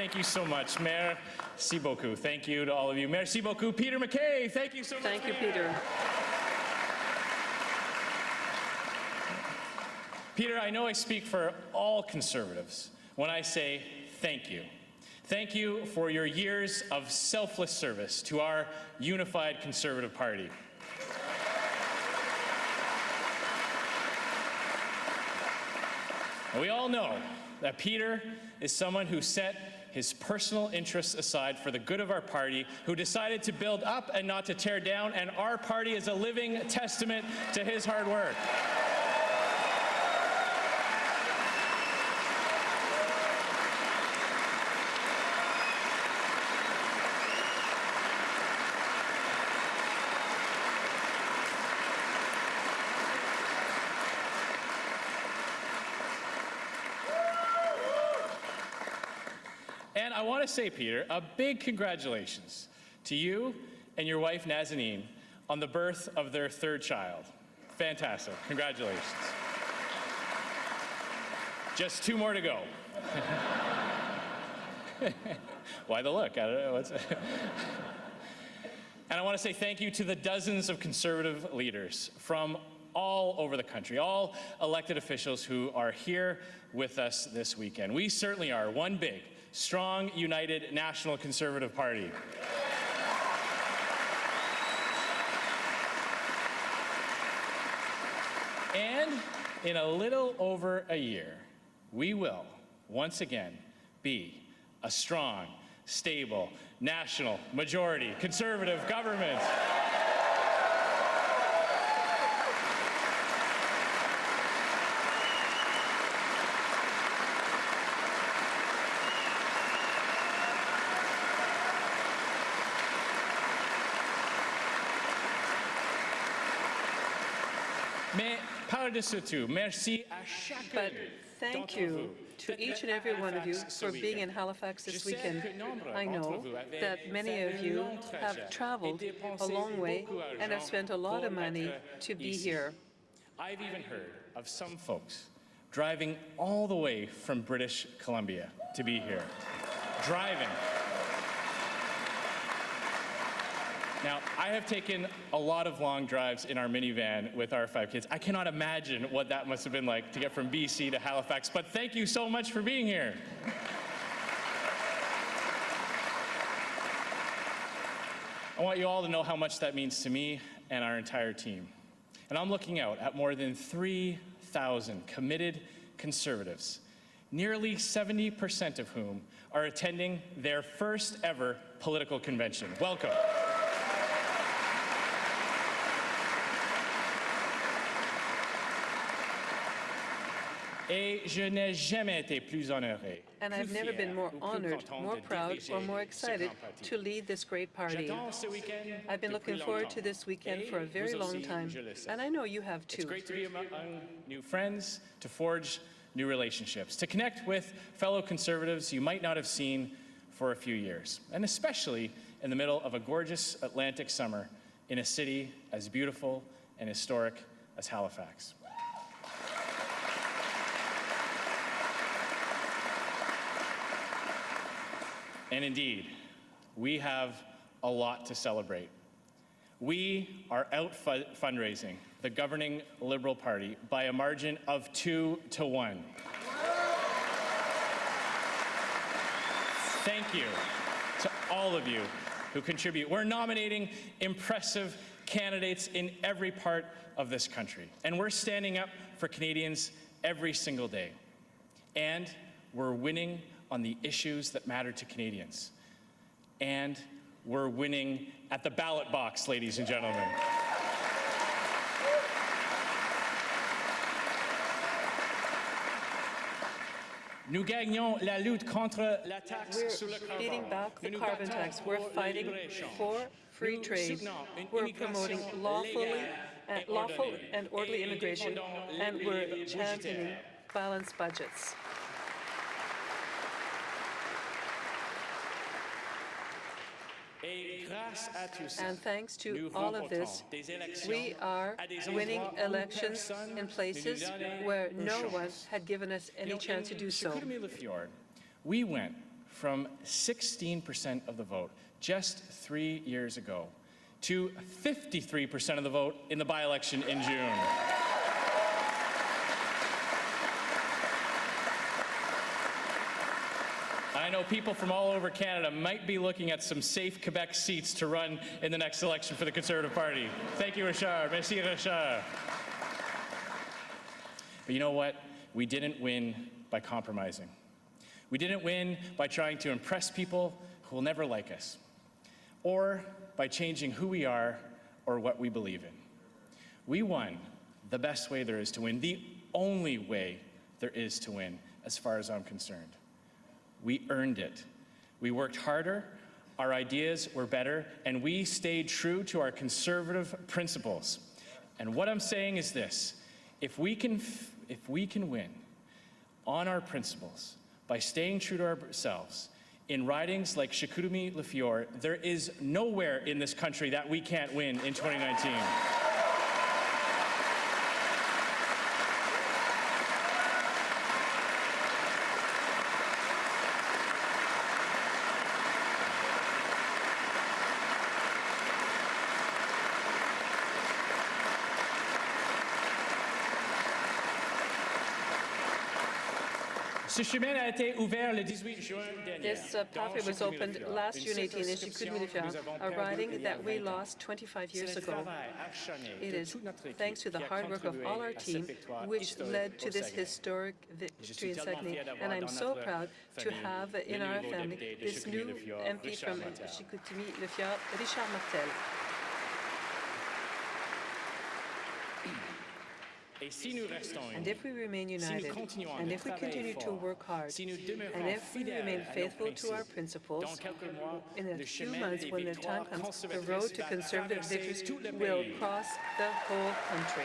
Thank you so much. Merci beaucoup. Thank you to all of you. Merci beaucoup. Peter MacKay, thank you so much. Thank you, Peter. Peter, I know I speak for all Conservatives when I say thank you. Thank you for your years of selfless service to our unified Conservative Party. And we all know that Peter is someone who set his personal interests aside for the good of our party, who decided to build up and not to tear down, and our party is a living testament to his hard work. And I want to say, Peter, a big congratulations to you and your wife, Nazanin, on the birth of their third child. Fantastic. Congratulations. Just 2 more to go. Why the look? I don't know. And I want to say thank you to the dozens of Conservative leaders from all over the country, all elected officials who are here with us this weekend. We certainly are one big, strong, united National Conservative Party. And in a little over a year, we will once again be a strong, stable, national, majority, Conservative government. But thank you to each and every one of you for being in Halifax this weekend. I know that many of you have traveled a long way and have spent a lot of money to be here. I've even heard of some folks driving all the way from British Columbia to be here. Driving. Now, I have taken a lot of long drives in our minivan with our 5 kids. I cannot imagine what that must have been like to get from BC to Halifax, but thank you so much for being here. I want you all to know how much that means to me and our entire team. And I'm looking out at more than 3,000 committed Conservatives, nearly 70% of whom are attending their first ever political convention. Welcome. And I've never been more honored, more proud, or more excited to lead this great party. I've been looking forward to this weekend for a very long time, and I know you have too. It's great to be among new friends, to forge new relationships, to connect with fellow Conservatives you might not have seen for a few years, and especially in the middle of a gorgeous Atlantic summer in a city as beautiful and historic as Halifax. And indeed, we have a lot to celebrate. We are out fundraising the governing Liberal Party by a margin of 2-1. Thank you to all of you who contribute. We're nominating impressive candidates in every part of this country, and we're standing up for Canadians every single day. And we're winning on the issues that matter to Canadians. And we're winning at the ballot box, ladies and gentlemen. Nous gagnons la lutte contre la taxe sur le carbone. We're beating back the carbon tax. We're fighting for free trade. We're promoting lawful and orderly immigration, and we're championing balanced budgets. And thanks to all of this, we are winning elections in places where no one had given us any chance to do so. We went from 16% of the vote just 3 years ago to 53% of the vote in the by-election in June. I know people from all over Canada might be looking at some safe Quebec seats to run in the next election for the Conservative Party. Thank you, Richard. Merci, Richard. But you know what? We didn't win by compromising. We didn't win by trying to impress people who will never like us, or by changing who we are or what we believe in. We won the best way there is to win, the only way there is to win, as far as I'm concerned. We earned it. We worked harder, our ideas were better, and we stayed true to our conservative principles. And what I'm saying is this: if we can win on our principles by staying true to ourselves in ridings like Chicoutimi-Lafiore, there is nowhere in this country that we can't win in 2019. This pathway was opened last June 18 in Chicoutimi-Lafiore, a riding that we lost 25 years ago. It is thanks to the hard work of all our team which led to this historic victory in Saguenay. And I'm so proud to have in our family this new MP from Chicoutimi-Lafiore, Richard Martel. And if we remain united, and if we continue to work hard, and if we remain faithful to our principles, in a few months, when the time comes, the road to conservative victories will cross the whole country.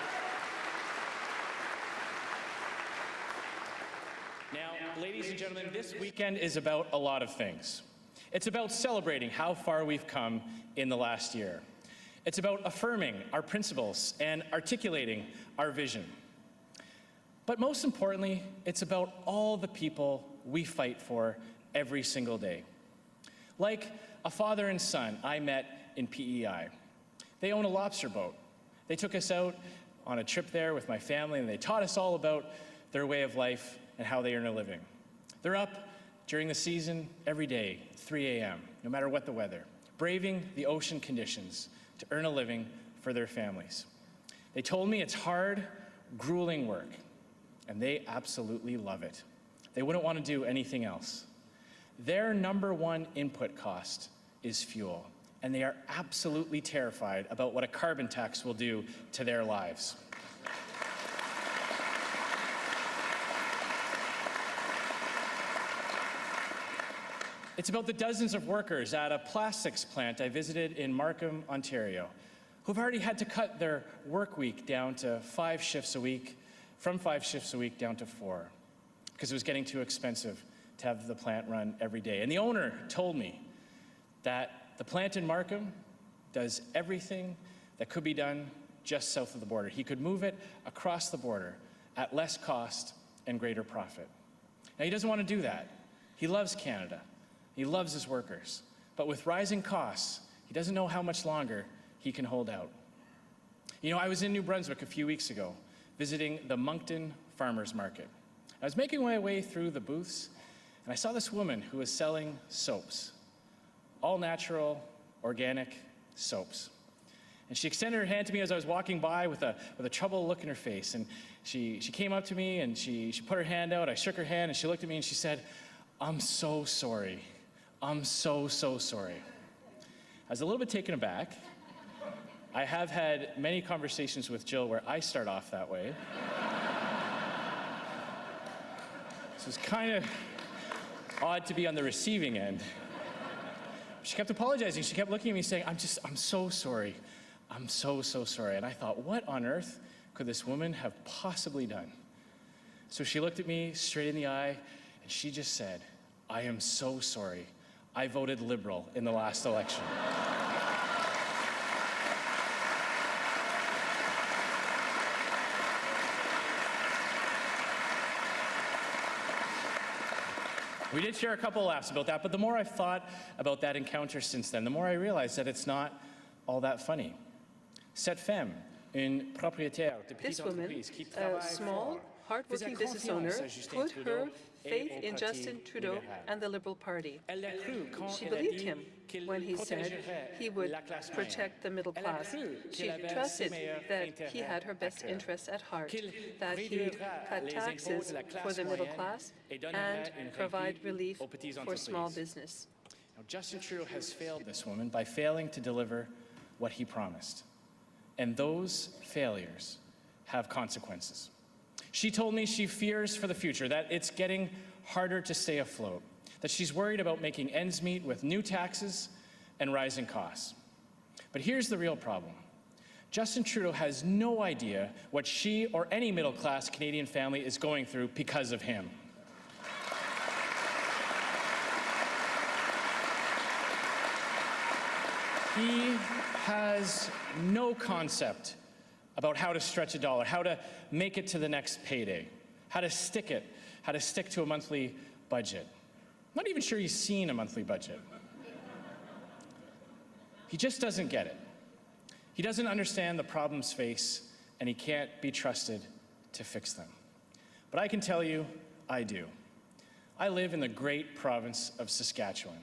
Now, ladies and gentlemen, this weekend is about a lot of things. It's about celebrating how far we've come in the last year. It's about affirming our principles and articulating our vision. But most importantly, it's about all the people we fight for every single day. Like a father and son I met in PEI. They own a lobster boat. They took us out on a trip there with my family, and they taught us all about their way of life and how they earn a living. They're up during the season every day, 3 a.m., no matter what the weather, braving the ocean conditions to earn a living for their families. They told me it's hard, grueling work, and they absolutely love it. They wouldn't want to do anything else. Their #1 input cost is fuel, and they are absolutely terrified about what a carbon tax will do to their lives. It's about the dozens of workers at a plastics plant I visited in Markham, Ontario, who've already had to cut their work week down to 5 shifts a week, from 5 shifts a week down to 4, because it was getting too expensive to have the plant run every day. And the owner told me that the plant in Markham does everything that could be done just south of the border. He could move it across the border at less cost and greater profit. Now, he doesn't want to do that. He loves Canada. He loves his workers. But with rising costs, he doesn't know how much longer he can hold out. You know, I was in New Brunswick a few weeks ago, visiting the Moncton Farmers Market. I was making my way through the booths, and I saw this woman who was selling soaps, all natural, organic soaps. And she extended her hand to me as I was walking by with a troubled look in her face. And she came up to me and she put her hand out. I shook her hand and she looked at me and she said, "I'm so sorry. I'm so sorry." I was a little bit taken aback. I have had many conversations with Jill where I start off that way. So it's kind of odd to be on the receiving end. She kept apologizing. She kept looking at me saying, I'm so sorry. I'm so sorry. And I thought, what on earth could this woman have possibly done? So she looked at me straight in the eye and she just said, "I am so sorry. I voted Liberal in the last election." We did share a couple laughs about that, but the more I've thought about that encounter since then, the more I realize that it's not all that funny. Cette femme, une propriétaire de petite entreprise qui travaille a small, hardworking business owner, put her faith in Justin Trudeau and the Liberal Party. She believed him when he said he would protect the middle class. She trusted that he had her best interests at heart, that he'd cut taxes for the middle class and provide relief for small business. Now, Justin Trudeau has failed this woman by failing to deliver what he promised. And those failures have consequences. She told me she fears for the future, that it's getting harder to stay afloat, that she's worried about making ends meet with new taxes and rising costs. But here's the real problem. Justin Trudeau has no idea what she or any middle-class Canadian family is going through because of him. He has no concept about how to stretch a dollar, how to make it to the next payday, how to stick to a monthly budget. I'm not even sure he's seen a monthly budget. He just doesn't get it. He doesn't understand the problems faced, and he can't be trusted to fix them. But I can tell you, I do. I live in the great province of Saskatchewan.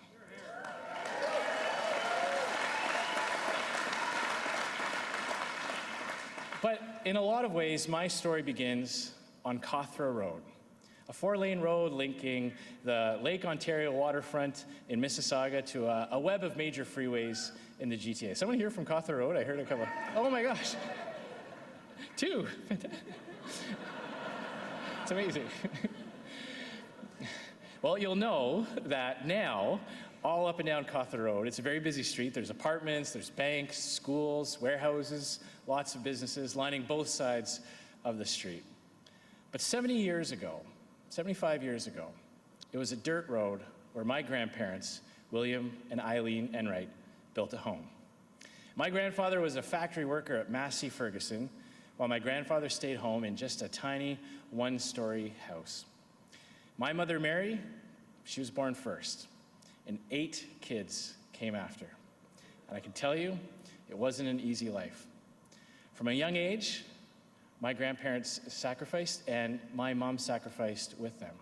But in a lot of ways, my story begins on Cawthra Road, a 4-lane road linking the Lake Ontario waterfront in Mississauga to a web of major freeways in the GTA. Someone here from Cawthra Road? I heard a couple. Oh my gosh. 2. It's amazing. Well, you'll know that now, all up and down Cawthra Road, it's a very busy street. There's apartments, there's banks, schools, warehouses, lots of businesses lining both sides of the street. But 75 years ago, it was a dirt road where my grandparents, William and Eileen Enright, built a home. My grandfather was a factory worker at Massey Ferguson, while my grandfather stayed home in just a tiny 1-story house. My mother, Mary, she was born first, and 8 kids came after. And I can tell you, it wasn't an easy life. From a young age, my grandparents sacrificed, and my mom sacrificed with them.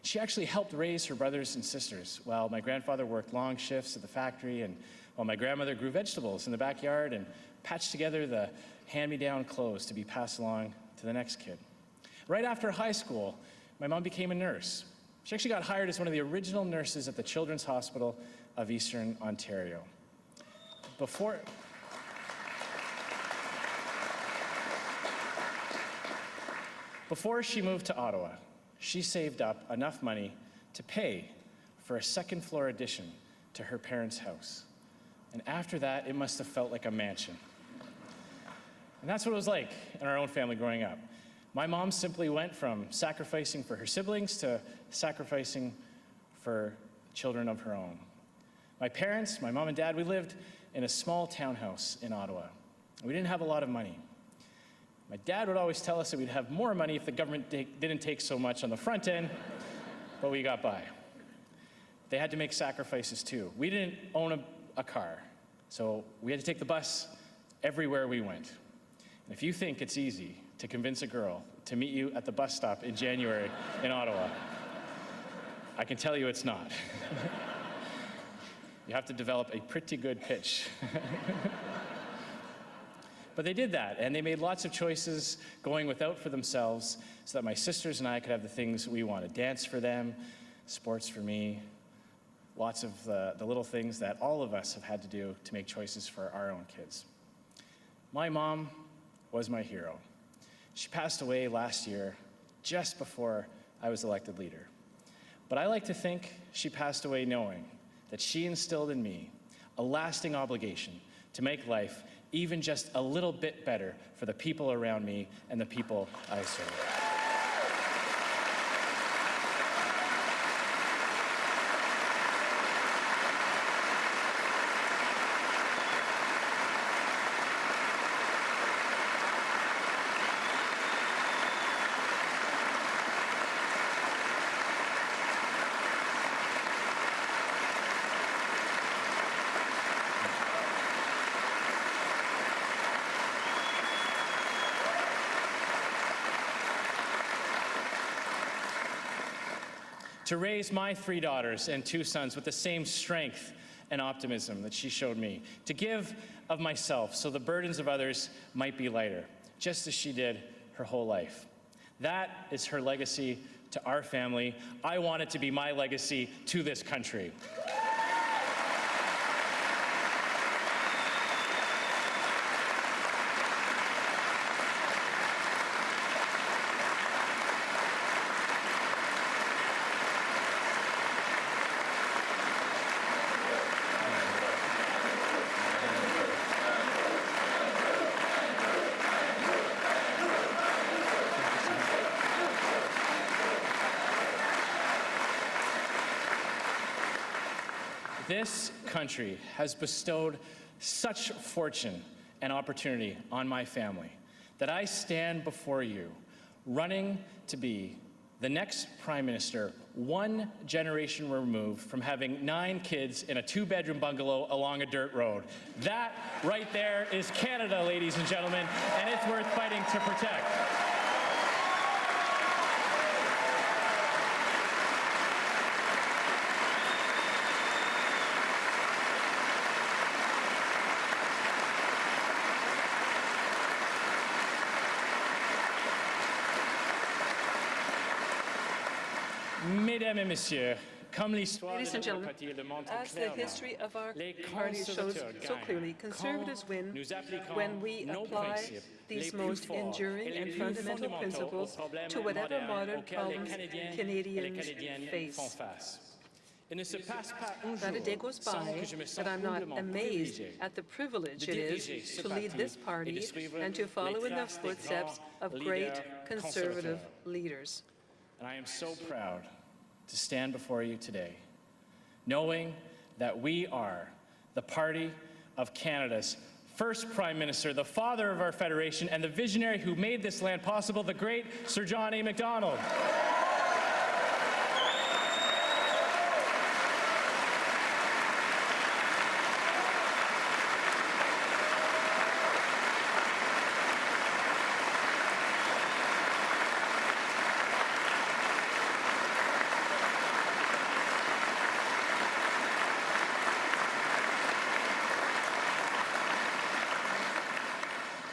She actually helped raise her brothers and sisters while my grandfather worked long shifts at the factory, and while my grandmother grew vegetables in the backyard and patched together the hand-me-down clothes to be passed along to the next kid. Right after high school, my mom became a nurse. She actually got hired as one of the original nurses at the Children's Hospital of Eastern Ontario. Before she moved to Ottawa, she saved up enough money to pay for a second-floor addition to her parents' house. And after that, it must have felt like a mansion. And that's what it was like in our own family growing up. My mom simply went from sacrificing for her siblings to sacrificing for children of her own. My parents, my mom and dad, we lived in a small townhouse in Ottawa. We didn't have a lot of money. My dad would always tell us that we'd have more money if the government didn't take so much on the front end, but we got by. They had to make sacrifices too. We didn't own a car, so we had to take the bus everywhere we went. And if you think it's easy to convince a girl to meet you at the bus stop in January in Ottawa, I can tell you it's not. You have to develop a pretty good pitch. But they did that, and they made lots of choices going without for themselves so that my sisters and I could have the things we wanted. Dance for them, sports for me, lots of the little things that all of us have had to do to make choices for our own kids. My mom was my hero. She passed away last year, just before I was elected leader. But I like to think she passed away knowing that she instilled in me a lasting obligation to make life even just a little bit better for the people around me and the people I serve. to raise my 3 daughters and 2 sons with the same strength and optimism that she showed me, to give of myself so the burdens of others might be lighter, just as she did her whole life. That is her legacy to our family. I want it to be my legacy to this country. This country has bestowed such fortune and opportunity on my family that I stand before you running to be the next Prime Minister, 1 generation removed from having 9 kids in a 2-bedroom bungalow along a dirt road. That right there is Canada, ladies and gentlemen, and it's worth fighting to protect. Mesdames et messieurs, comme l'histoire de notre parti le montre as the history of our party shows so clearly, conservatives win when we apply these most enduring and fundamental principles to whatever modern problems Canadians face. Not a day goes by that I'm not amazed at the privilege it is to lead this party and to follow in the footsteps of great conservative leaders. And I am so proud to stand before you today, knowing that we are the party of Canada's first Prime Minister, the father of our Federation, and the visionary who made this land possible, the great Sir John A. Macdonald.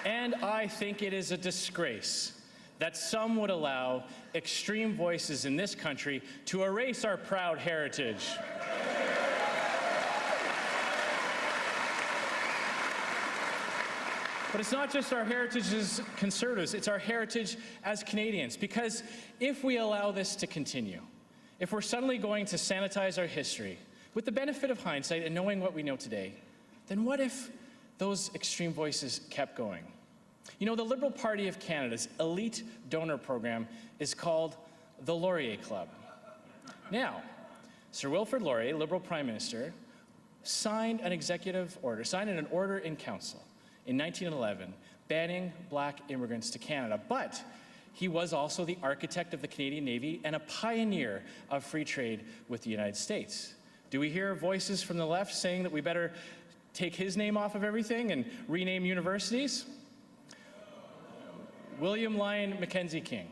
And I think it is a disgrace that some would allow extreme voices in this country to erase our proud heritage. But it's not just our heritage as conservatives, it's our heritage as Canadians. Because if we allow this to continue, if we're suddenly going to sanitize our history, with the benefit of hindsight and knowing what we know today, then what if those extreme voices kept going? You know, the Liberal Party of Canada's elite donor program is called the Laurier Club. Now, Sir Wilfrid Laurier, Liberal Prime Minister, signed an order in council in 1911 banning black immigrants to Canada, but he was also the architect of the Canadian Navy and a pioneer of free trade with the United States. Do we hear voices from the left saying that we better take his name off of everything and rename universities? William Lyon Mackenzie King,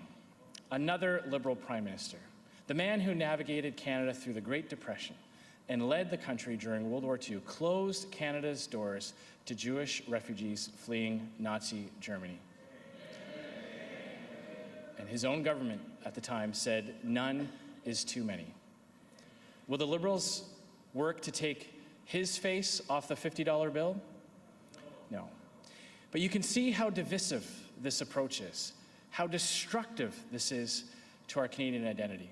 another Liberal Prime Minister, the man who navigated Canada through the Great Depression and led the country during World War II, closed Canada's doors to Jewish refugees fleeing Nazi Germany. And his own government at the time said, none is too many. Will the Liberals work to take his face off the $50 bill? No. But you can see how divisive this approach is, how destructive this is to our Canadian identity.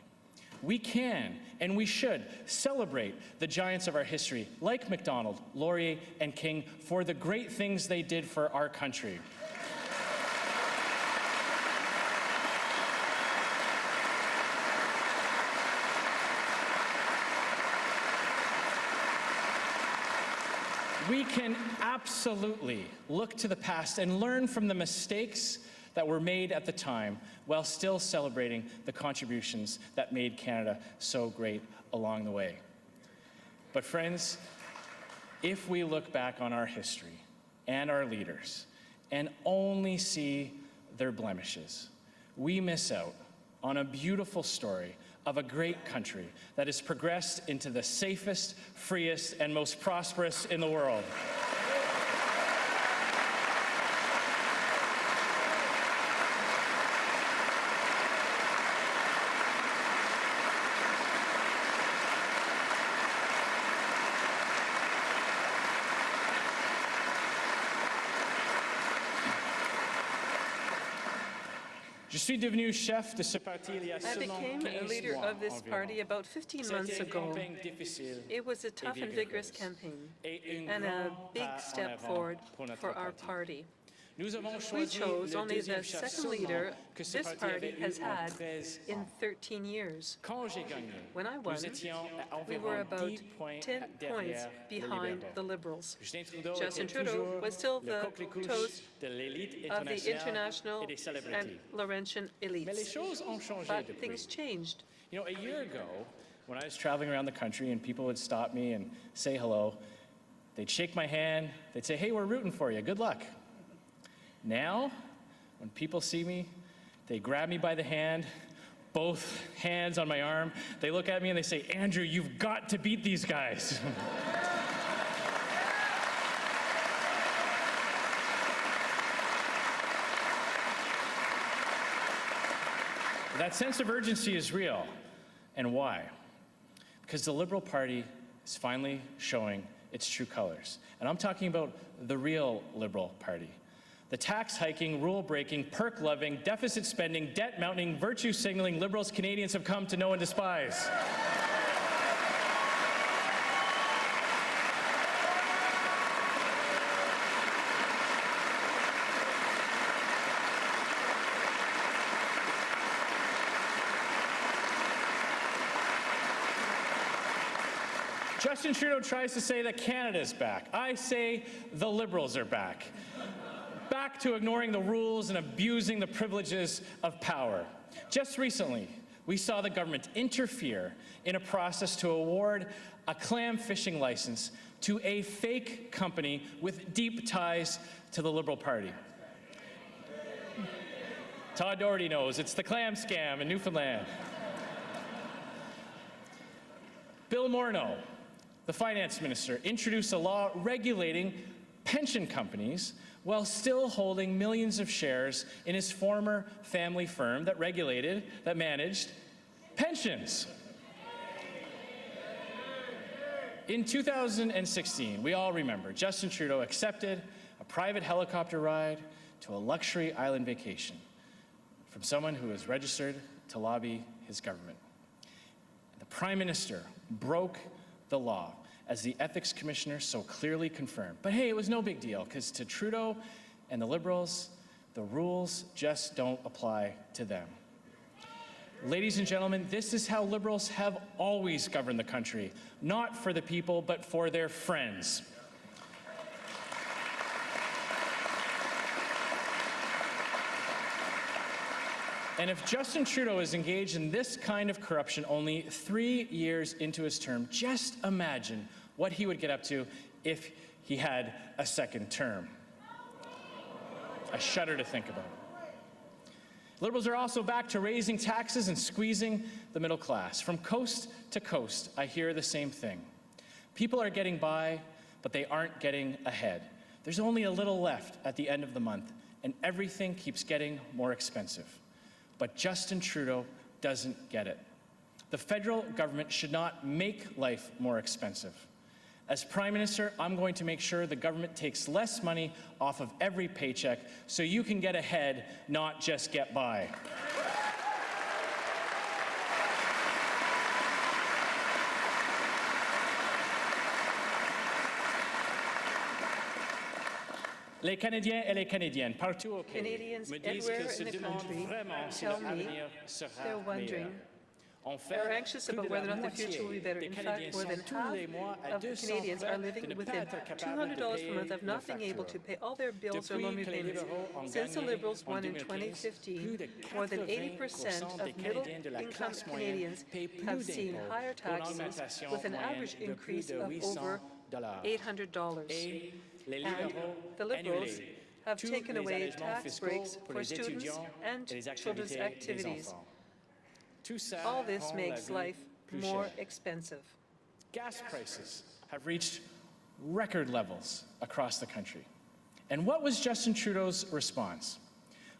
We can and we should celebrate the giants of our history, like Macdonald, Laurier, and King, for the great things they did for our country. We can absolutely look to the past and learn from the mistakes that were made at the time while still celebrating the contributions that made Canada so great along the way. But friends, if we look back on our history and our leaders and only see their blemishes, we miss out on a beautiful story of a great country that has progressed into the safest, freest, and most prosperous in the world. I became a leader of this party about 15 months ago. It was a tough and vigorous campaign and a big step forward for our party. We chose only the second leader this party has had in 13 years. When I won, we were about 10 points behind the Liberals. Justin Trudeau was still the toast of the international and Laurentian elites. But things changed. You know, a year ago, when I was traveling around the country and people would stop me and say hello, they'd shake my hand, they'd say, "Hey, we're rooting for you, good luck." Now, when people see me, they grab me by the hand, both hands on my arm, they look at me and they say, "Andrew, you've got to beat these guys." That sense of urgency is real. And why? Because the Liberal Party is finally showing its true colors. And I'm talking about the real Liberal Party. The tax-hiking, rule-breaking, perk-loving, deficit-spending, debt-mounting, virtue-signaling Liberals Canadians have come to know and despise. Justin Trudeau tries to say that Canada's back. I say the Liberals are back. Back to ignoring the rules and abusing the privileges of power. Just recently, we saw the government interfere in a process to award a clam fishing license to a fake company with deep ties to the Liberal Party. Todd Doherty knows, it's the clam scam in Newfoundland. Bill Morneau, the finance minister, introduced a law regulating pension companies while still holding millions of shares in his former family firm that managed pensions. In 2016, we all remember, Justin Trudeau accepted a private helicopter ride to a luxury island vacation from someone who was registered to lobby his government. The Prime Minister broke the law, as the Ethics Commissioner so clearly confirmed. But hey, it was no big deal, because to Trudeau and the Liberals, the rules just don't apply to them. Ladies and gentlemen, this is how Liberals have always governed the country, not for the people, but for their friends. And if Justin Trudeau is engaged in this kind of corruption only 3 years into his term, just imagine what he would get up to if he had a second term. I shudder to think about it. Liberals are also back to raising taxes and squeezing the middle class. From coast to coast, I hear the same thing. People are getting by, but they aren't getting ahead. There's only a little left at the end of the month, and everything keeps getting more expensive. But Justin Trudeau doesn't get it. The federal government should not make life more expensive. As Prime Minister, I'm going to make sure the government takes less money off of every paycheck so you can get ahead, not just get by. Les Canadiens et les Canadiennes, partout au pays, me disent qu'ils se demandent vraiment si leur avenir sera meilleur. They're anxious about whether or not the future will be better. In fact, more than half of Canadians are living within $200 per month of not being able to pay all their bills or loan repayments. Since the Liberals won in 2015, more than 80% of middle-income Canadians have seen higher taxes, with an average increase of over $800. And the Liberals have taken away tax breaks for students and children's activities. All this makes life more expensive. Gas prices have reached record levels across the country. And what was Justin Trudeau's response?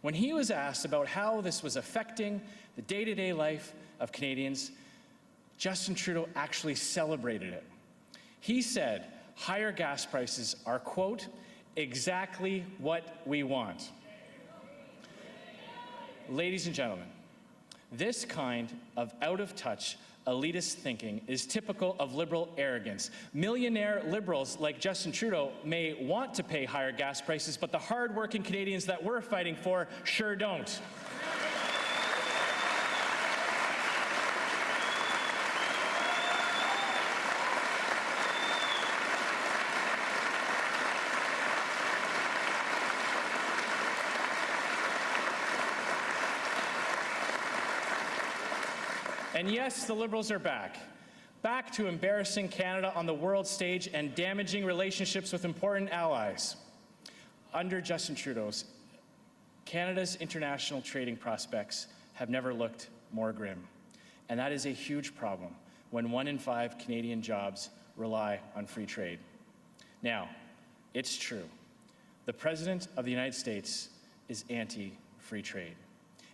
When he was asked about how this was affecting the day-to-day life of Canadians, Justin Trudeau actually celebrated it. He said, higher gas prices are, quote, exactly what we want. Ladies and gentlemen, this kind of out-of-touch, elitist thinking is typical of liberal arrogance. Millionaire liberals like Justin Trudeau may want to pay higher gas prices, but the hard-working Canadians that we're fighting for sure don't. And yes, the Liberals are back to embarrassing Canada on the world stage and damaging relationships with important allies. Under Justin Trudeau's, Canada's international trading prospects have never looked more grim. And that is a huge problem when 1 in 5 Canadian jobs rely on free trade. Now, it's true. The President of the United States is anti-free trade.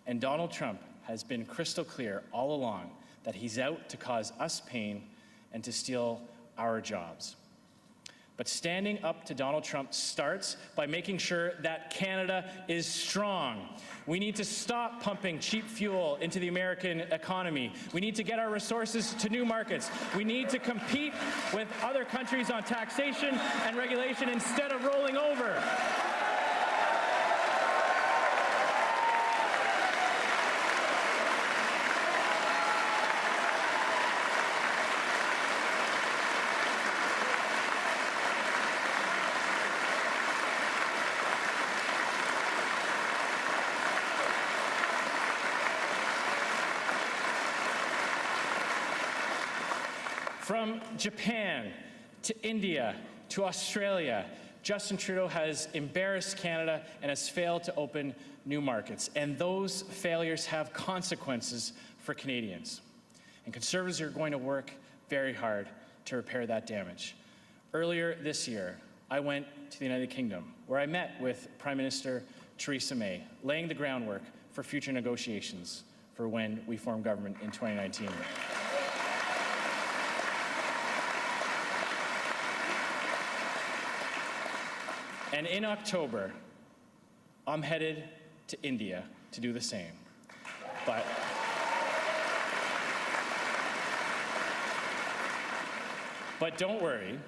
And Donald Trump has been crystal clear all along that he's out to cause us pain and to steal our jobs. But standing up to Donald Trump starts by making sure that Canada is strong. We need to stop pumping cheap fuel into the American economy. We need to get our resources to new markets. We need to compete with other countries on taxation and regulation instead of rolling over. From Japan to India to Australia, Justin Trudeau has embarrassed Canada and has failed to open new markets. And those failures have consequences for Canadians. And Conservatives are going to work very hard to repair that damage. Earlier this year, I went to the United Kingdom, where I met with Prime Minister Theresa May, laying the groundwork for future negotiations for when we form government in 2019. And in October, I'm headed to India to do the same. But don't worry,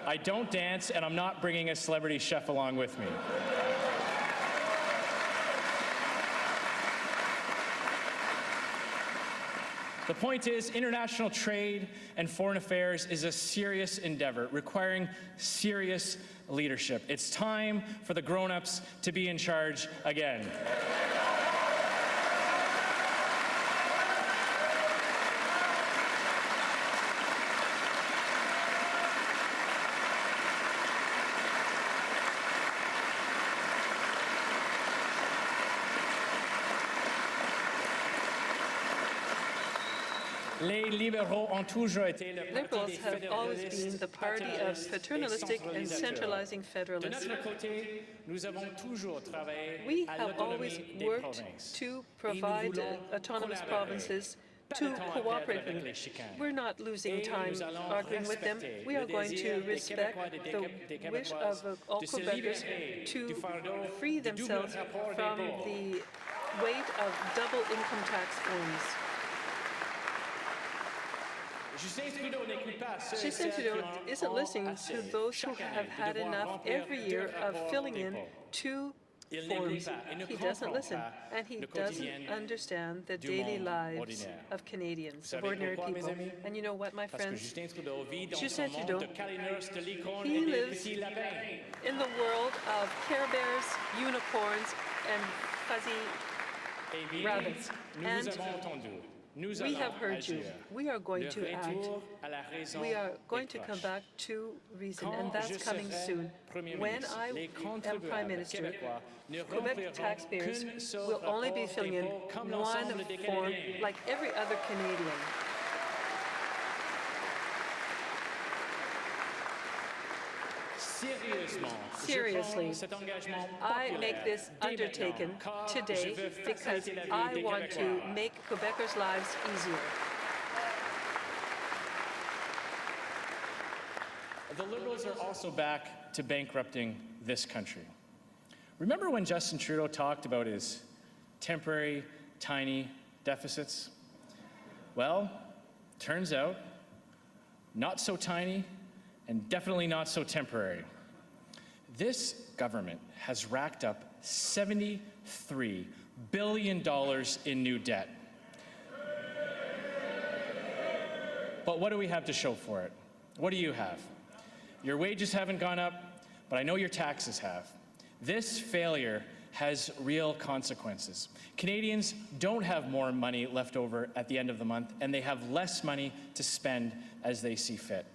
I don't dance and I'm not bringing a celebrity chef along with me. The point is, international trade and foreign affairs is a serious endeavor requiring serious leadership. It's time for the grown-ups to be in charge again. Liberals have always been the party of paternalistic and centralizing federalism. We have always worked to provide autonomous provinces to cooperate with them. We're not losing time arguing with them. We are going to respect the wish of all Quebecers to free themselves from the weight of double income tax forms. Justin Trudeau isn't listening to those who have had enough every year of filling in two forms. He doesn't listen, and he doesn't understand the daily lives of Canadians, of ordinary people. And you know what, my friends? Justin Trudeau, he lives in the world of Care Bears, unicorns, and fuzzy rabbits. And We have heard you. We are going to act. We are going to come back to reason, and that's coming soon. When I am Prime Minister, Quebec taxpayers will only be filling in one form like every other Canadian. Seriously, I make this undertaking today because I want to make Quebecers' lives easier. The Liberals are also back to bankrupting this country. Remember when Justin Trudeau talked about his temporary, tiny deficits? Well, turns out, not so tiny and definitely not so temporary. This government has racked up $73 billion in new debt. But what do we have to show for it? What do you have? Your wages haven't gone up, but I know your taxes have. This failure has real consequences. Canadians don't have more money left over at the end of the month, and they have less money to spend as they see fit.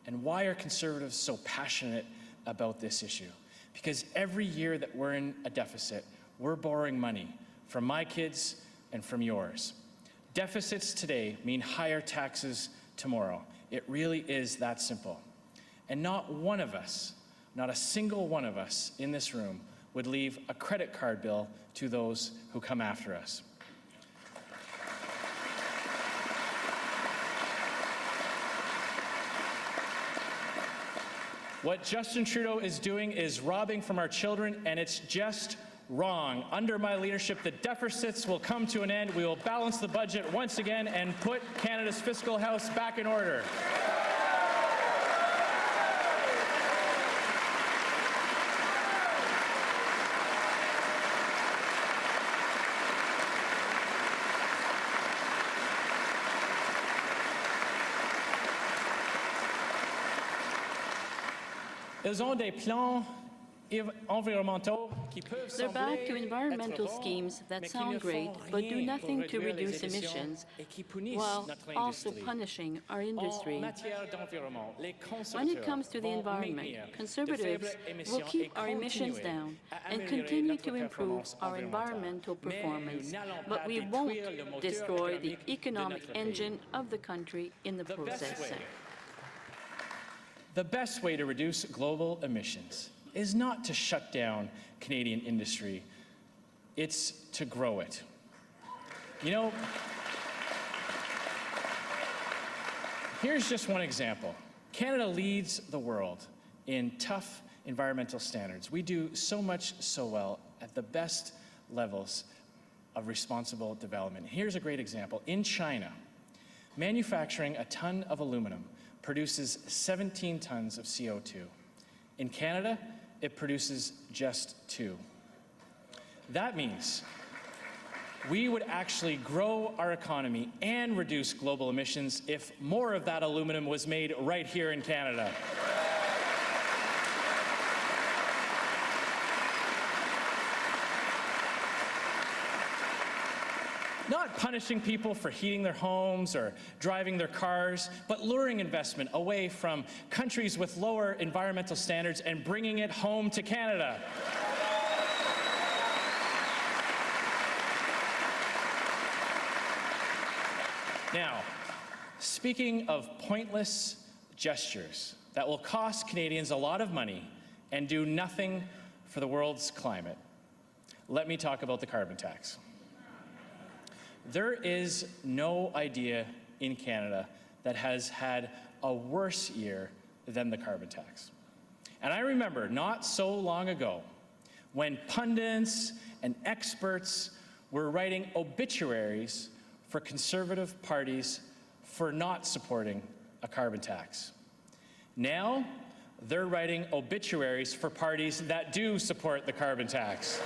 And why are Conservatives so passionate about this issue? Because every year that we're in a deficit, we're borrowing money from my kids and from yours. Deficits today mean higher taxes tomorrow. It really is that simple. And not one of us, not a single one of us in this room would leave a credit card bill to those who come after us. What Justin Trudeau is doing is robbing from our children, and it's just wrong. Under my leadership, the deficits will come to an end. We will balance the budget once again and put Canada's fiscal house back in order. Ils ont des plans environmentaux qui peuvent They're back to sembler environmental être bons, schemes that mais qui sound ne great font but do rien nothing pour to réduire les reduce émissions emissions et qui punissent while notre also industrie. punishing our En industry. matière d'environnement, les When it conservateurs comes to the vont environment, maintenir de Conservatives faibles émissions will et keep our emissions continuer down à and améliorer continue notre to improve performance our environnementale. environmental Mais nous performance. n'allons But pas we won't détruire le moteur destroy the économique de economic notre pays. engine of the country in the process. The best way to reduce global emissions is not to shut down Canadian industry, it's to grow it. You know, here's just one example. Canada leads the world in tough environmental standards. We do so much so well at the best levels of responsible development. Here's a great example. In China, manufacturing a ton of aluminum produces 17 tons of CO2. In Canada, it produces just 2. That means we would actually grow our economy and reduce global emissions if more of that aluminum was made right here in Canada. Not punishing people for heating their homes or driving their cars, but luring investment away from countries with lower environmental standards and bringing it home to Canada. Now, speaking of pointless gestures that will cost Canadians a lot of money and do nothing for the world's climate, let me talk about the carbon tax. There is no idea in Canada that has had a worse year than the carbon tax. And I remember not so long ago when pundits and experts were writing obituaries for Conservative parties for not supporting a carbon tax. Now, they're writing obituaries for parties that do support the carbon tax.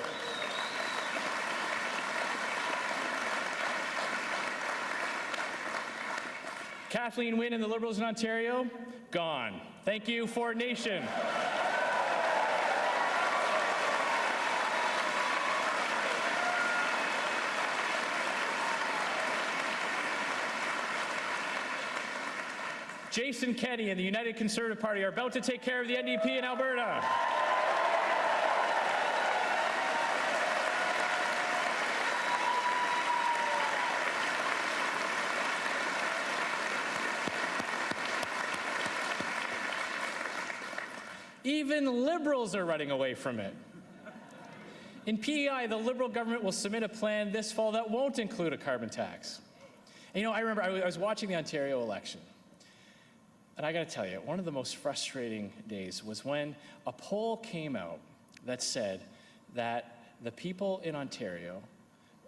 Kathleen Wynne and the Liberals in Ontario, gone. Thank you, Ford Nation. Jason Kenney and the United Conservative Party are about to take care of the NDP in Alberta. Even Liberals are running away from it. In PEI, the Liberal government will submit a plan this fall that won't include a carbon tax. And, I remember I was watching the Ontario election, and I got to tell you, one of the most frustrating days was when a poll came out that said that the people in Ontario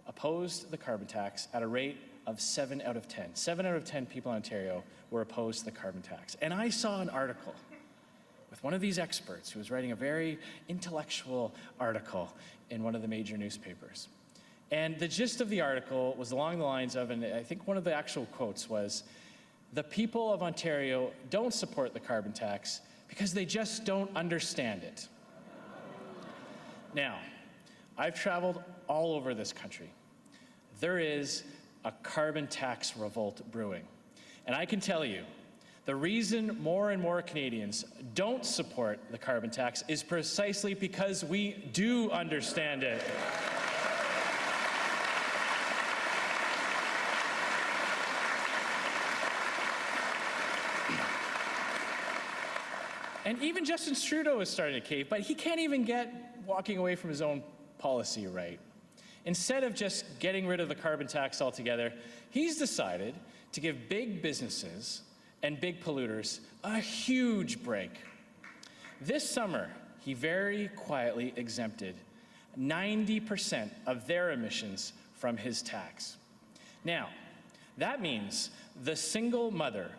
opposed the carbon tax at a rate of 7 out of 10. 7 out of 10 people in Ontario were opposed to the carbon tax. And I saw an article with one of these experts who was writing a very intellectual article in one of the major newspapers. And the gist of the article was along the lines of, and I think one of the actual quotes was, the people of Ontario don't support the carbon tax because they just don't understand it. Now, I've traveled all over this country. There is a carbon tax revolt brewing. And I can tell you, the reason more and more Canadians don't support the carbon tax is precisely because we do understand it. And even Justin Trudeau is starting to cave, but he can't even get walking away from his own policy right. Instead of just getting rid of the carbon tax altogether, he's decided to give big businesses and big polluters a huge break. This summer, he very quietly exempted 90% of their emissions from his tax. Now, that means the single mother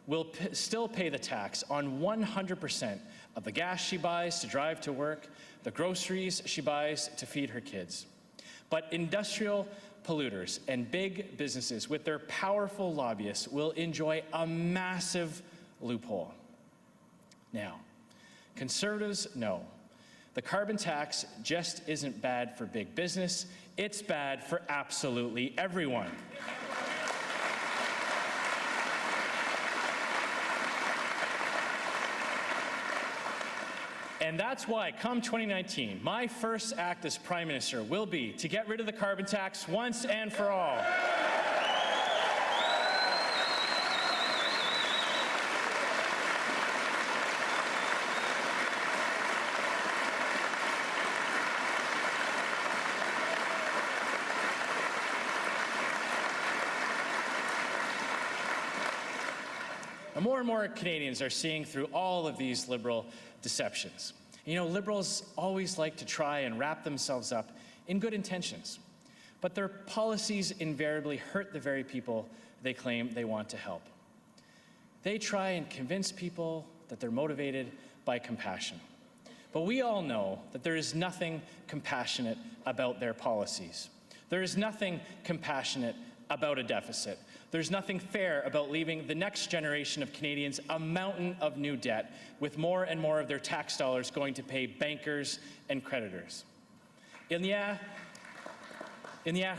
will still pay the tax on 100% of the gas she buys to drive to work, the groceries she buys to feed her kids. But industrial polluters and big businesses with their powerful lobbyists will enjoy a massive loophole. Now, Conservatives know the carbon tax just isn't bad for big business, it's bad for absolutely everyone. And that's why, come 2019, my first act as Prime Minister will be to get rid of the carbon tax once and for all. More and more Canadians are seeing through all of these Liberal deceptions. Liberals always like to try and wrap themselves up in good intentions, but their policies invariably hurt the very people they claim they want to help. They try and convince people that they're motivated by compassion. But we all know that there is nothing compassionate about their policies. There is nothing compassionate about a deficit. There's nothing fair about leaving the next generation of Canadians a mountain of new debt, with more and more of their tax dollars going to pay bankers and creditors. Il n'y a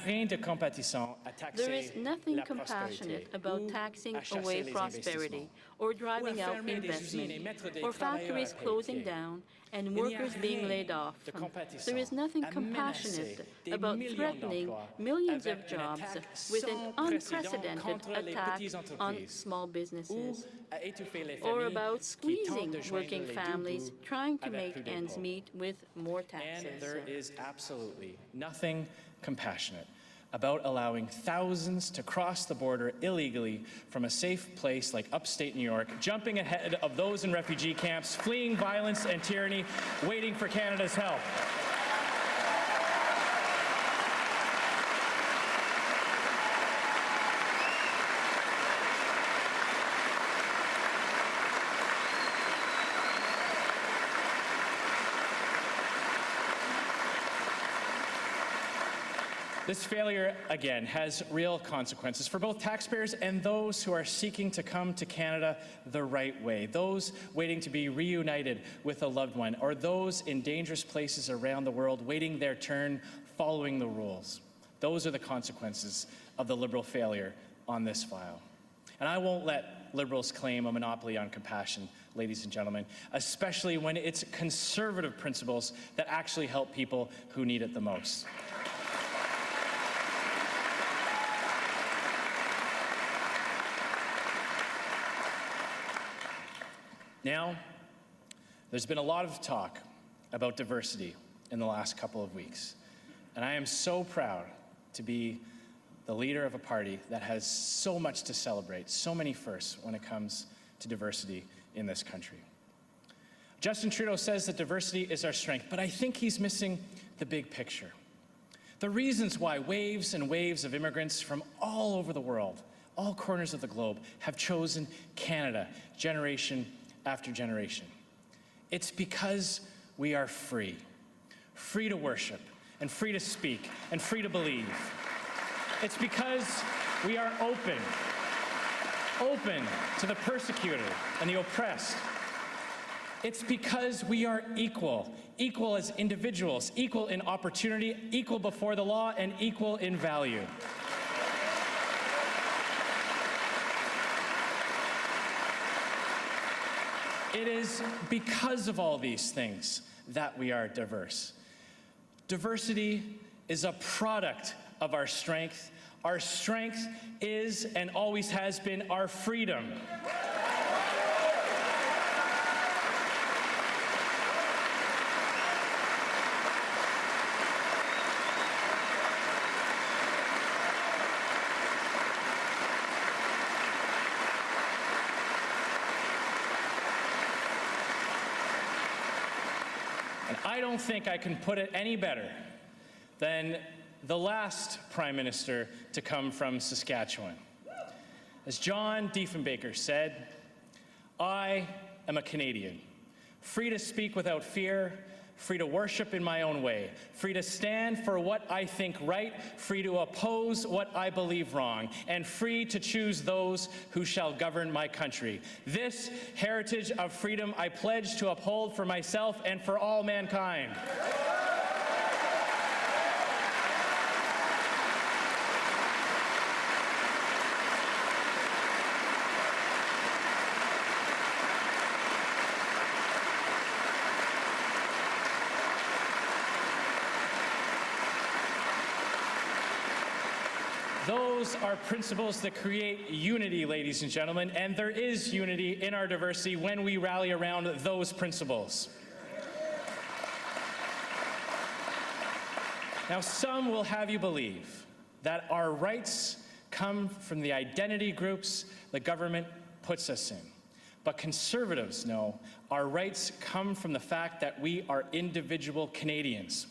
rien de compatissant à taxer There is nothing la compassionate prospérité, about ou taxing à chasser away les prosperity, investissements, or driving ou à out fermer des usines et investment, mettre des or travailleurs factories à closing pied. down and Il n'y a workers being rien laid off. de compatissant There is nothing à compassionate menacer des about millions threatening d'emplois millions avec of une jobs attaque with an sans précédent unprecedented contre les attack petites on entreprises, small ou businesses, à étouffer les or familles about qui tentent squeezing de joindre working les deux families bouts trying to avec make plus ends d'impôts. meet with more And taxes. there is absolutely nothing compassionate about allowing thousands to cross the border illegally from a safe place like upstate New York, jumping ahead of those in refugee camps, fleeing violence and tyranny, waiting for Canada's help. This failure, again, has real consequences for both taxpayers and those who are seeking to come to Canada the right way, those waiting to be reunited with a loved one, or those in dangerous places around the world waiting their turn, following the rules. Those are the consequences of the Liberal failure on this file. And I won't let Liberals claim a monopoly on compassion, ladies and gentlemen, especially when it's conservative principles that actually help people who need it the most. Now, there's been a lot of talk about diversity in the last couple of weeks, and I am so proud to be the leader of a party that has so much to celebrate, so many firsts when it comes to diversity in this country. Justin Trudeau says that diversity is our strength, but I think he's missing the big picture. The reasons why waves and waves of immigrants from all over the world, all corners of the globe, have chosen Canada generation after generation. It's because we are free. Free to worship, and free to speak, and free to believe. It's because we are open to the persecuted and the oppressed. It's because we are equal as individuals, equal in opportunity, equal before the law, and equal in value. It is because of all these things that we are diverse. Diversity is a product of our strength. Our strength is and always has been our freedom. I don't think I can put it any better than the last Prime Minister to come from Saskatchewan. As John Diefenbaker said, I am a Canadian, free to speak without fear, free to worship in my own way, free to stand for what I think right, free to oppose what I believe wrong, and free to choose those who shall govern my country. This heritage of freedom I pledge to uphold for myself and for all mankind. Those are principles that create unity, ladies and gentlemen, and there is unity in our diversity when we rally around those principles. Now, some will have you believe that our rights come from the identity groups the government puts us in. But conservatives know our rights come from the fact that we are individual Canadians.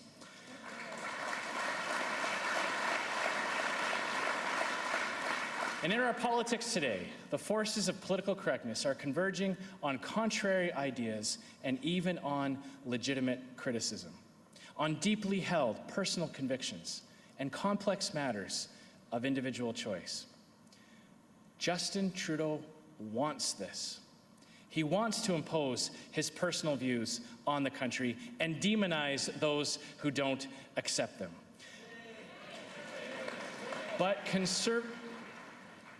And in our politics today, the forces of political correctness are converging on contrary ideas and even on legitimate criticism, on deeply held personal convictions and complex matters of individual choice. Justin Trudeau wants this. He wants to impose his personal views on the country and demonize those who don't accept them.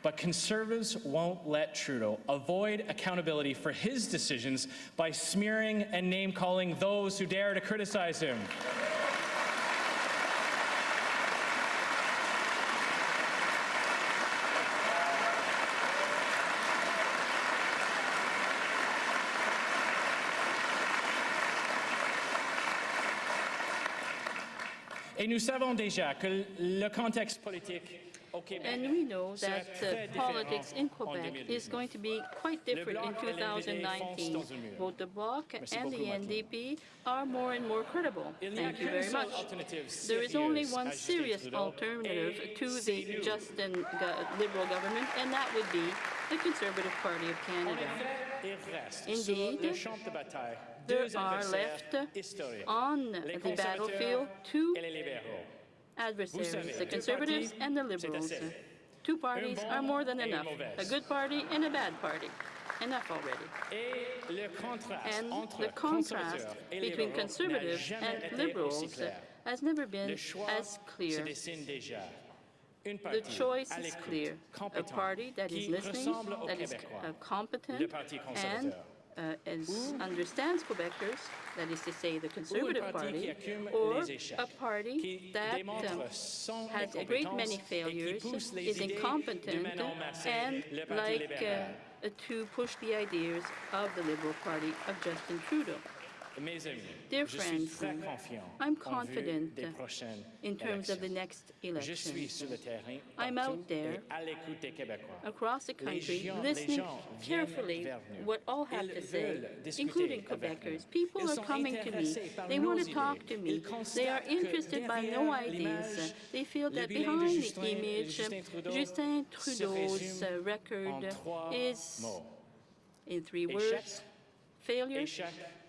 But conservatives won't let Trudeau avoid accountability for his decisions by smearing and name-calling those who dare to criticize him. Et nous savons déjà que le contexte politique and we know that politics in Quebec is going to be quite different in 2019. Both the Bloc and the NDP are more and more credible. Thank you very much. There is only one serious alternative to the Justin Liberal government, and that would be the Conservative Party of Canada. Indeed, there are left on the battlefield two adversaries, the Conservatives and the Liberals. Two parties are more than enough, a good party and a bad party. Enough already. And the contrast between Conservatives and Liberals has never been as clear. The choice is clear. A party that is listening, that is competent, and understands Quebecers, that is to say the Conservative Party, or a party that has a great many failures, is incompetent, and like to push the ideas of the Liberal Party of Justin Trudeau. Dear friends, I'm confident in terms of the next election. I'm out there across the country listening carefully what all have to say, including Quebecers. People are coming to me. They want to talk to me. They are interested by no ideas. They feel that behind the image, Justin Trudeau's record is, in 3 words, failure,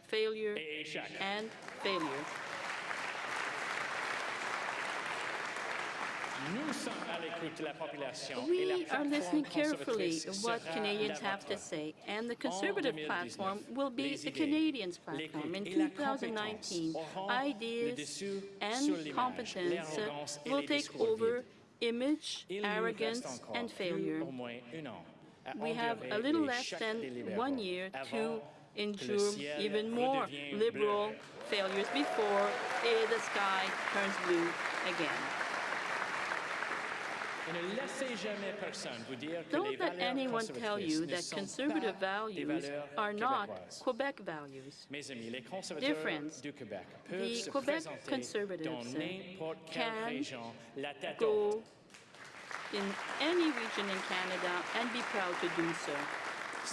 failure, and failure. We are listening carefully to what Canadians have to say, and the Conservative platform will be the Canadians' platform. In 2019, ideas and competence will take over image, arrogance, and failure. We have a little less than 1 year to endure even more Liberal failures before the sky turns blue again. Don't let anyone tell you that Conservative values are not Quebec values. Dear friends, the Quebec Conservatives can go in any region in Canada and be proud to do so,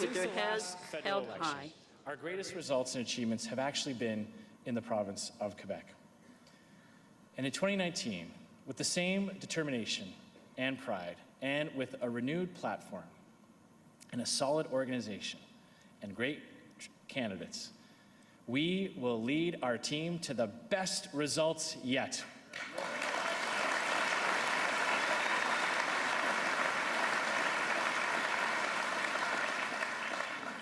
with their heads held high. Our greatest results and achievements have actually been in the province of Quebec. And in 2019, with the same determination and pride, and with a renewed platform, and a solid organization, and great candidates, we will lead our team to the best results yet.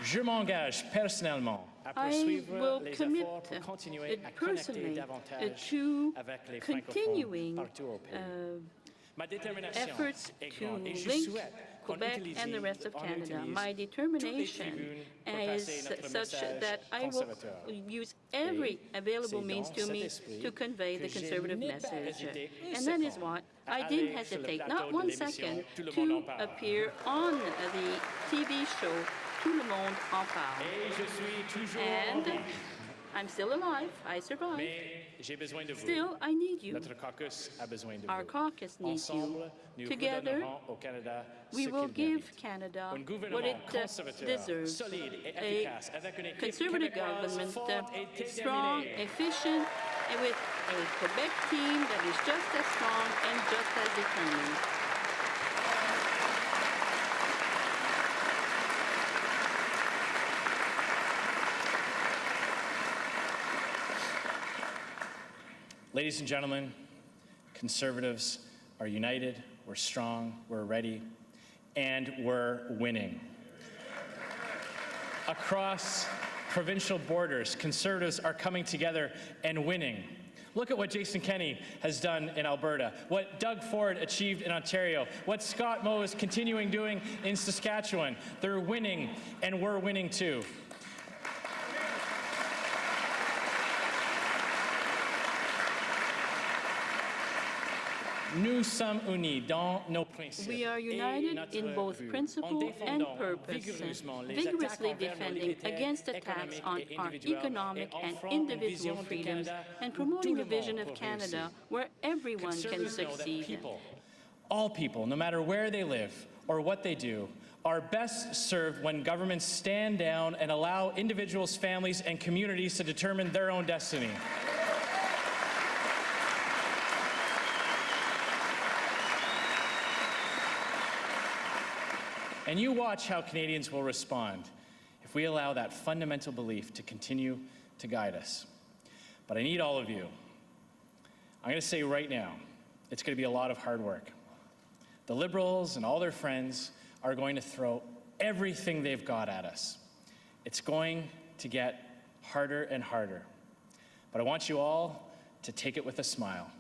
Je m'engage personnellement à poursuivre les efforts pour continuer à connecter davantage avec les francophones partout au pays. Ma détermination efforts est to grande et je link souhaite Quebec and the rest of Canada. My determination is such that I will use every available means to me to convey the Conservative message. And that is why I didn't hesitate, not 1 second, to appear on the TV show Tout le monde en parle. And I'm still alive. I survived. Still, I need you. Our caucus needs you. Together, we will give Canada what it deserves. A Conservative government, strong, efficient, and with a Quebec team that is just as strong and just as determined. Ladies and gentlemen, Conservatives are united, we're strong, we're ready, and we're winning. Across provincial borders, Conservatives are coming together and winning. Look at what Jason Kenney has done in Alberta, what Doug Ford achieved in Ontario, what Scott Moe is continuing doing in Saskatchewan. They're winning, and we're winning too. Nous sommes unis dans nos principes. We are united in both principle and purpose, vigorously defending against attacks on our economic and individual freedoms and promoting a vision of Canada where everyone can succeed. All people, no matter where they live or what they do, are best served when governments stand down and allow individuals, families, and communities to determine their own destiny. And you watch how Canadians will respond if we allow that fundamental belief to continue to guide us. But I need all of you. I'm going to say right now, it's going to be a lot of hard work. The Liberals and all their friends are going to throw everything they've got at us. It's going to get harder and harder. But I want you all to take it with a smile.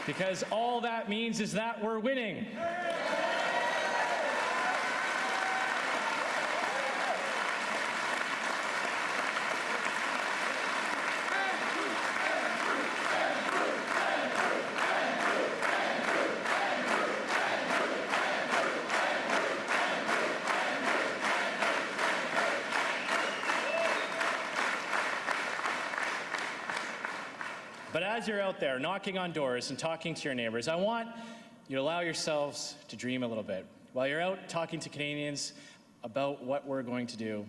Because all that means is that we're winning. But as you're out there knocking on doors and talking to your neighbors, I want you to allow yourselves to dream a little bit. While you're out talking to Canadians about what we're going to do,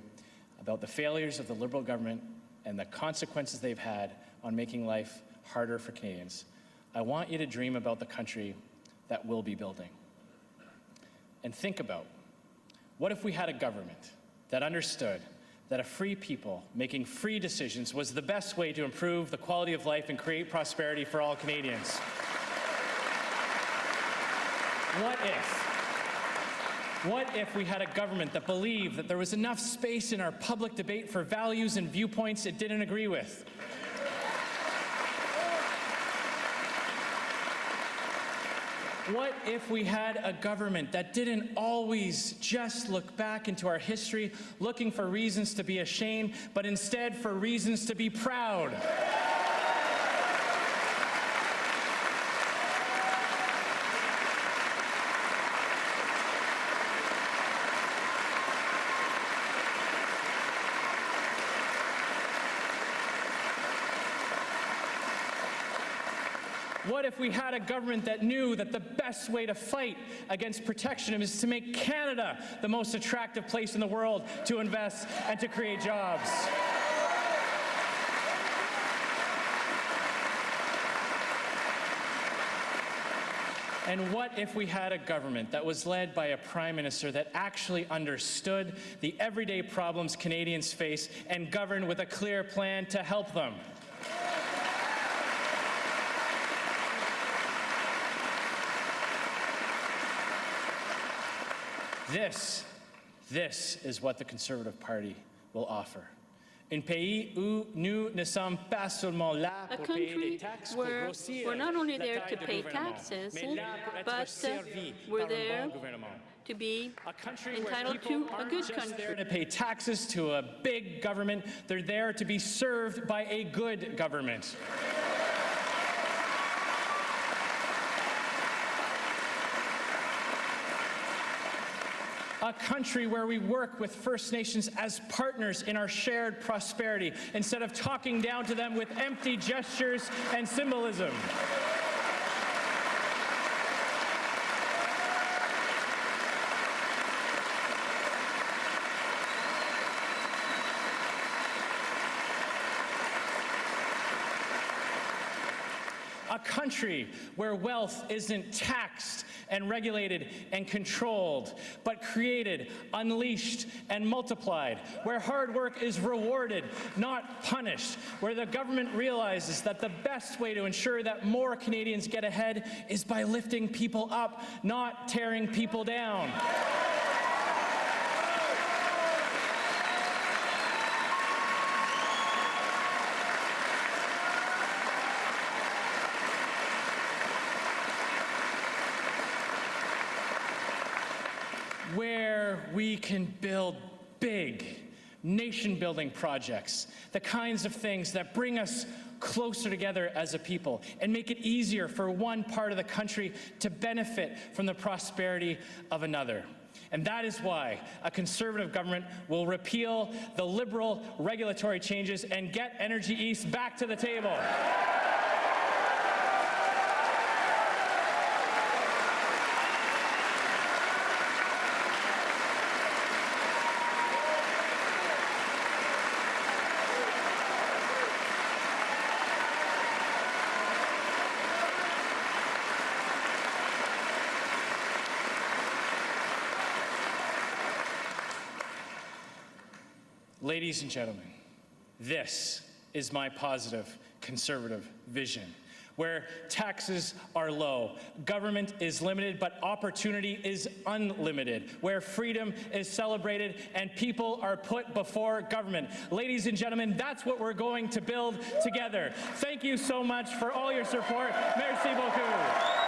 about the failures of the Liberal government and the consequences they've had on making life harder for Canadians, I want you to dream about the country that we'll be building. And think about, what if we had a government that understood that a free people making free decisions was the best way to improve the quality of life and create prosperity for all Canadians? What if we had a government that believed that there was enough space in our public debate for values and viewpoints it didn't agree with? What if we had a government that didn't always just look back into our history looking for reasons to be ashamed, but instead for reasons to be proud? What if we had a government that knew that the best way to fight against protectionism is to make Canada the most attractive place in the world to invest and to create jobs? And what if we had a government that was led by a prime minister that actually understood the everyday problems Canadians face and governed with a clear plan to help them? This is what the Conservative Party will offer. Un pays où nous ne sommes pas seulement là pour payer des taxes pour grossir we're not only la there taille to de pay gouvernement, taxes, mais là pour être but servi we're par un there bon gouvernement. to be A country where entitled people to a aren't good just there country. to pay taxes to a big government, they're there to be served by a good government. A country where we work with First Nations as partners in our shared prosperity instead of talking down to them with empty gestures and symbolism. A country where wealth isn't taxed and regulated and controlled, but created, unleashed, and multiplied, where hard work is rewarded, not punished, where the government realizes that the best way to ensure that more Canadians get ahead is by lifting people up, not tearing people down. Where we can build big, nation-building projects, the kinds of things that bring us closer together as a people and make it easier for one part of the country to benefit from the prosperity of another. And that is why a Conservative government will repeal the Liberal regulatory changes and get Energy East back to the table. Ladies and gentlemen, this is my positive Conservative vision. where taxes are low, government is limited, but opportunity is unlimited, where freedom is celebrated and people are put before government. Ladies and gentlemen, that's what we're going to build together. Thank you so much for all your support. Merci beaucoup.